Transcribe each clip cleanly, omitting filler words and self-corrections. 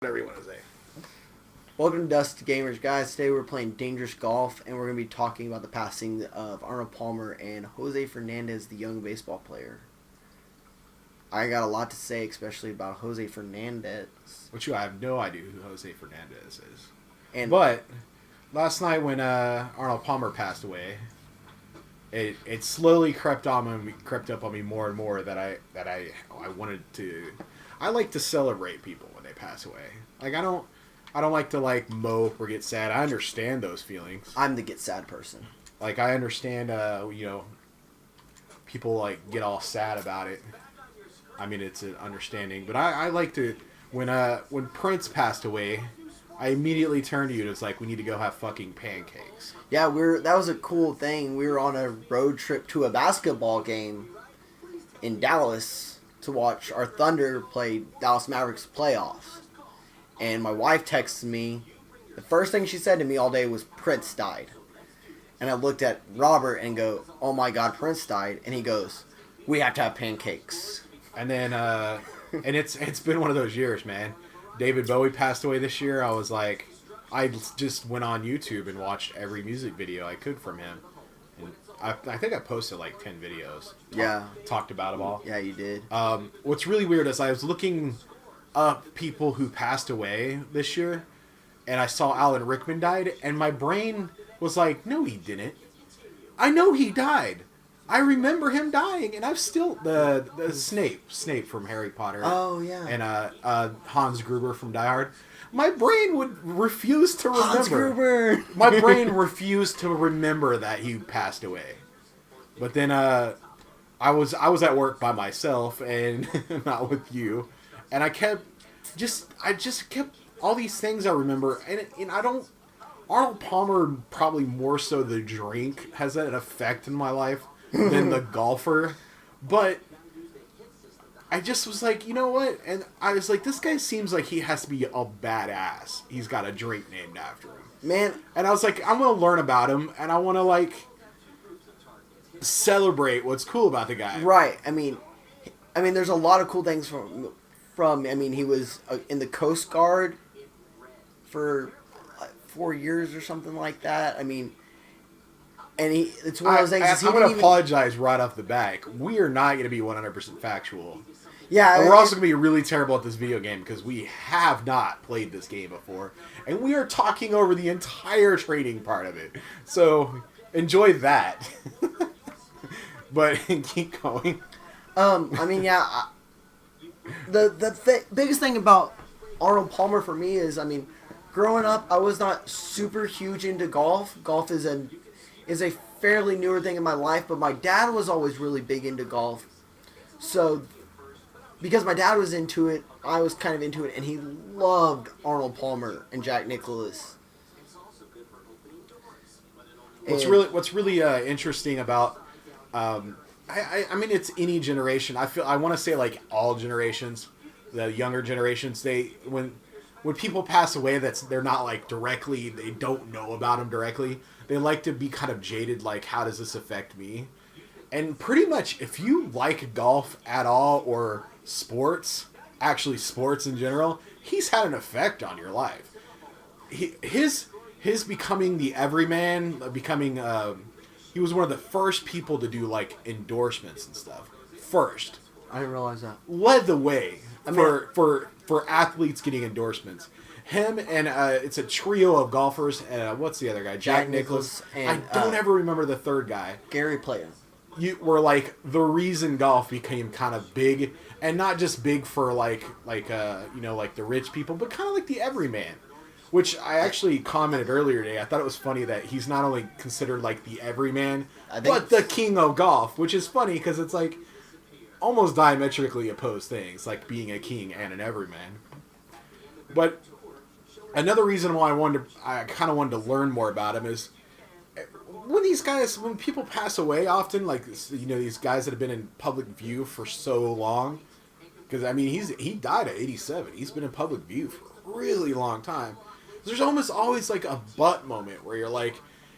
Whatever you want to say. Welcome to Dust Gamers, guys. Today we're playing Dangerous Golf, and we're going to be talking about the passing of Arnold Palmer and Jose Fernandez, the young baseball player. I got a lot to say, especially about Jose Fernandez. Which I have no idea who Jose Fernandez is. But last night when Arnold Palmer passed away, it slowly crept up on me more and more that I wanted to. I like to celebrate people when they pass away. Like I don't like to mope or get sad. I understand those feelings. I'm the get sad person. Like I understand, people get all sad about it. I mean, it's an understanding, but I like to when Prince passed away, I immediately turned to you and it was like, we need to go have fucking pancakes. Yeah, that was a cool thing. We were on a road trip to a basketball game in Dallas to watch our Thunder play Dallas Mavericks playoffs. And my wife texted me. The first thing she said to me all day was, Prince died. And I looked at Robert and go, oh my God, Prince died. And he goes, we have to have pancakes. And then, and it's been one of those years, man. David Bowie passed away this year. I was like, I just went on YouTube and watched every music video I could from him. And I think I posted 10 videos. Talked about them all. Yeah, you did. What's really weird is I was looking up people who passed away this year, and I saw Alan Rickman died, and my brain was like, no, he didn't. I know he died. I remember him dying, and I've still the Snape from Harry Potter. Oh yeah. And Hans Gruber from Die Hard. My brain would refuse to remember. Hans Gruber. My brain refused to remember that he passed away. But then I was at work by myself and not with you, and I just kept all these things I remember, and I don't. Arnold Palmer, probably more so the drink, has an effect in my life than the golfer, but I just was like, you know what? And I was like, this guy seems like he has to be a badass. He's got a drink named after him. Man. And I was like, I'm going to learn about him, and I want to, celebrate what's cool about the guy. Right. I mean, there's a lot of cool things from he was in the Coast Guard for 4 years or something like that. I mean, and it's one of those things. I'm going to apologize right off the back. We are not going to be 100% factual. Yeah. And we're also going to be really terrible at this video game because we have not played this game before. And we are talking over the entire trading part of it. So, enjoy that. But, keep going. The biggest thing about Arnold Palmer for me is, growing up, I was not super huge into golf. Golf is a fairly newer thing in my life, but my dad was always really big into golf. So, because my dad was into it, I was kind of into it, and he loved Arnold Palmer and Jack Nicklaus. What's really interesting about, it's any generation. I want to say all generations, the younger generations. When people pass away, they're not directly. They don't know about them directly. They like to be kind of jaded. How does this affect me? And pretty much, if you like golf at all or sports in general, he's had an effect on your life. His becoming the everyman, he was one of the first people to do endorsements and stuff. First, I didn't realize that. Led the way for athletes getting endorsements. Him and it's a trio of golfers. What's the other guy? Jack Nicklaus. And I don't ever remember the third guy. Gary Player. You were the reason golf became kind of big, and not just big for the rich people, but kind of the everyman. Which I actually commented earlier today. I thought it was funny that he's not only considered the everyman, but the king of golf, which is funny because it's almost diametrically opposed things, being a king and an everyman. But another reason why I kind of wanted to learn more about him is when people pass away, often these guys that have been in public view for so long, because he died at 87. He's been in public view for a really long time. There's almost always a but moment where you're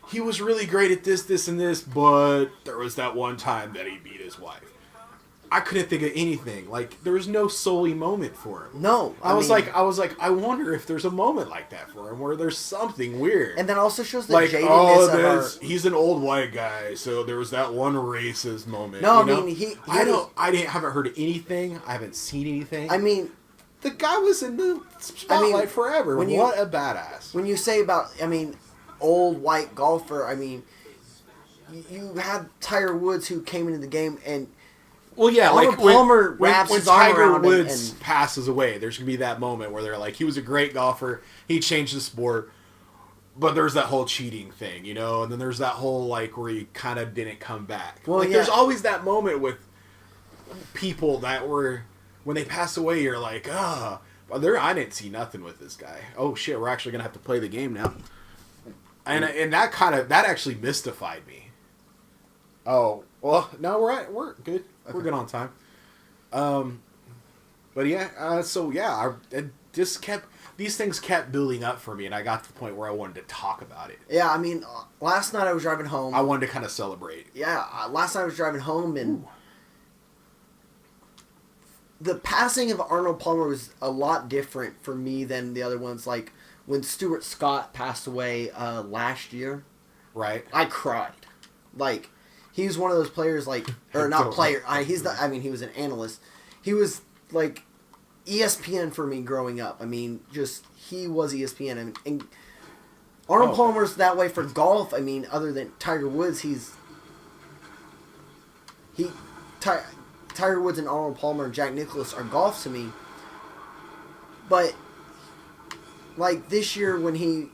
he was really great at this, and this, but there was that one time that he beat his wife. I couldn't think of anything. Like, there was no Sully moment for him. No, I was like, I wonder if there's a moment like that for him where there's something weird. And that also shows the like, jadedness of he's an old white guy, so there was that one racist moment. No, you know? I mean haven't heard anything. I haven't seen anything. I mean, the guy was in the spotlight forever. What a badass. When you say about, old white golfer, you had Tiger Woods who came into the game and. Well, yeah, Arnold Palmer wraps when his arm Tiger around Woods and passes away, there's going to be that moment where they're like, he was a great golfer, he changed the sport, but there's that whole cheating thing, you know, and then there's that whole, like, where he kind of didn't come back. Well, like, there's always that moment with people that were, when they pass away, you're like, I didn't see nothing with this guy. Oh, shit, we're actually going to have to play the game now. And that actually mystified me. Oh, well, no, we're good. Okay. We're good on time. But yeah, these things kept building up for me, and I got to the point where I wanted to talk about it. Yeah, last night I was driving home. I wanted to kind of celebrate. Yeah, last night I was driving home, and the passing of Arnold Palmer was a lot different for me than the other ones. Like, when Stuart Scott passed away last year. Right. I cried. Like, he's one of those players, like, or not player. He was an analyst. He was like ESPN for me growing up. He was ESPN. And Arnold Palmer's that way for golf. Other than Tiger Woods, Tiger Woods and Arnold Palmer and Jack Nicklaus are golf to me. But like this year when he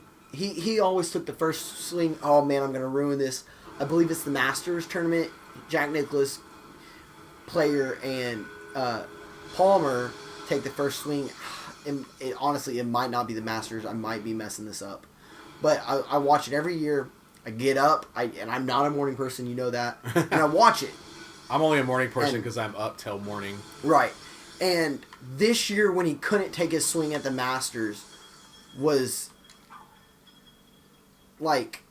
always took the first swing. Oh man, I'm gonna ruin this. I believe it's the Masters tournament. Jack Nicklaus, player, and Palmer take the first swing. Honestly, it might not be the Masters. I might be messing this up. But I watch it every year. I get up, and I'm not a morning person, you know that. And I watch it. I'm only a morning person because I'm up till morning. Right. And this year when he couldn't take his swing at the Masters was, like,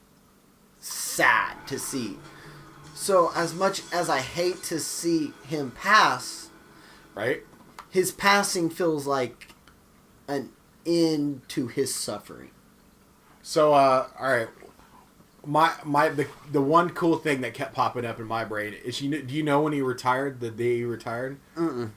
sad to see. So as much as I hate to see him pass, right, his passing feels like an end to his suffering. So all right, the one cool thing that kept popping up in my brain is, do you know when he retired, the day he retired? Mm-mm.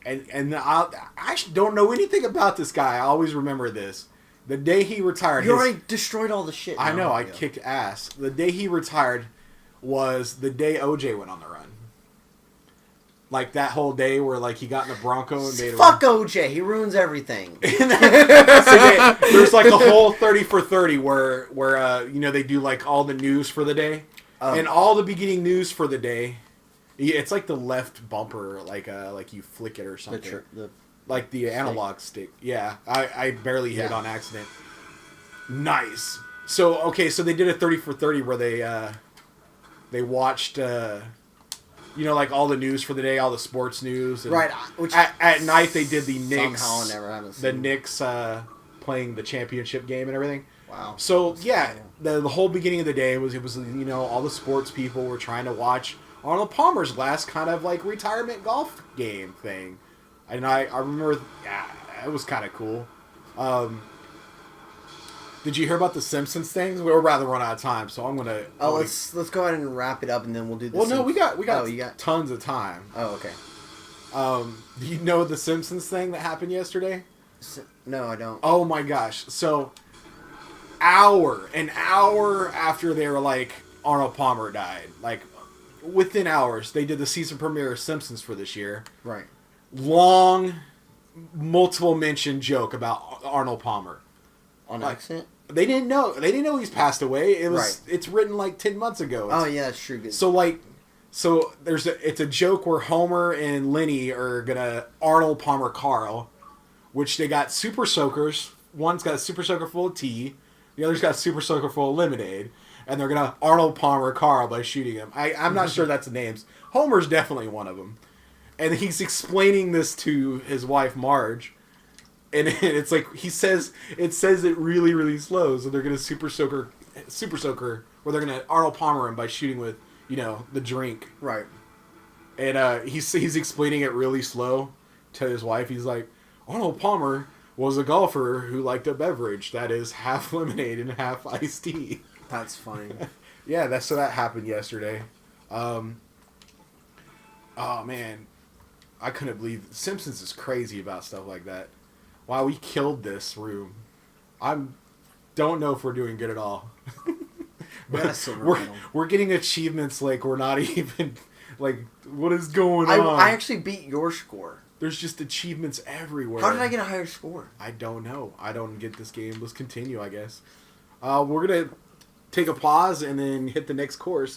And I actually don't know anything about this guy. I always remember this. The day he retired... You already destroyed all the shit. I know, I kicked ass. The day he retired was the day OJ went on the run. Like, that whole day where, like, he got in the Bronco and made it... Fuck OJ, he ruins everything. There's like a whole 30 for 30 where they do, like, all the news for the day. And all the beginning news for the day, it's like the left bumper, like you flick it or something. Like the analog stick. Yeah. I barely hit it on accident. Nice. So they did a 30 for 30 where they watched, like all the news for the day, all the sports news. And right. Which at night they did the Knicks. Somehow I never haven't seen the Knicks playing the championship game and everything. Wow. So, yeah, the whole beginning of the day was all the sports people were trying to watch Arnold Palmer's last kind of, like, retirement golf game thing. And I remember, it was kind of cool. Did you hear about the Simpsons thing? We're rather run out of time, so I'm gonna. Let's go ahead and wrap it up, and then we'll do this. Well, no, we got tons of time. Oh, okay. Do you know the Simpsons thing that happened yesterday? No, I don't. Oh my gosh! So, an hour after they were like Arnold Palmer died, like within hours, they did the season premiere of Simpsons for this year. Right. Long, multiple mention joke about Arnold Palmer. On accident? They didn't know. They didn't know he's passed away. It's written like 10 months ago. That's true. Good. So it's a joke where Homer and Lenny are gonna Arnold Palmer Carl, which they got super soakers. One's got a super soaker full of tea, the other's got a super soaker full of lemonade, and they're gonna Arnold Palmer Carl by shooting him. I'm not sure that's the names. Homer's definitely one of them, and he's explaining this to his wife Marge. And it's like it says it really, really slow, so they're gonna super soaker, or they're gonna Arnold Palmer him by shooting with, the drink. Right. And he's explaining it really slow to his wife. He's like, Arnold Palmer was a golfer who liked a beverage that is half lemonade and half iced tea. That's funny. Yeah, so that happened yesterday. Oh man, I couldn't believe Simpsons is crazy about stuff like that. Wow, we killed this room. Don't know if we're doing good at all. But we're getting achievements like we're not even like what is going on? I actually beat your score. There's just achievements everywhere. How did I get a higher score? I don't know. I don't get this game. Let's continue, I guess. We're gonna take a pause and then hit the next course.